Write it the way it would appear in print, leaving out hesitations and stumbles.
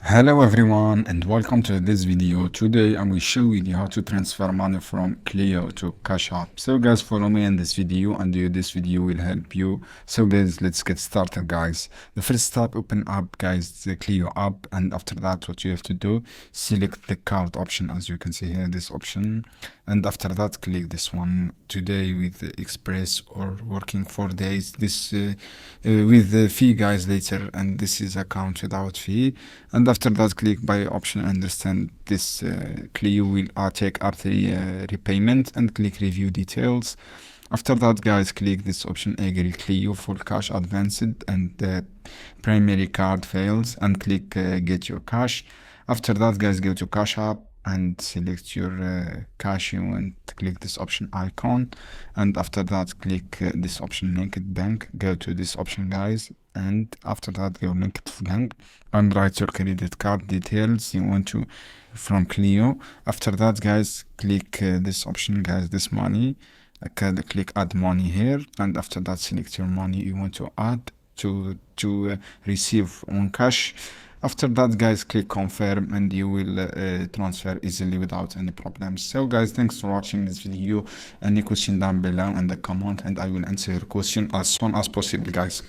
Hello everyone and welcome to this video. Today I will show you how to transfer money from Cleo to Cash App. So guys, follow me in this video and this video will help you. So guys, let's get started guys. The first step, open up guys the Cleo app, and after that what you have to do, select the card option as you can see here, this option, and after that click this one, today with Express or working 4 days, this with the fee guys later, and this is account without fee. And after that click by option, understand this Cleo will take up the repayment, and click review details. After that guys, click this option agree Cleo full cash advanced and the primary card fails, and click get your cash. After that guys, go to Cash App and select your cash you want, click this option icon, and after that click this option linked bank, go to this option guys, and after that go linked bank and write your credit card details you want to from Cleo. After that guys, click this option guys, this money, click add money here, and after that select your money you want to add to receive on cash. After that guys, click confirm and you will transfer easily without any problems. So guys, thanks for watching this video. Any question down below in the comment and I will answer your question as soon as possible guys.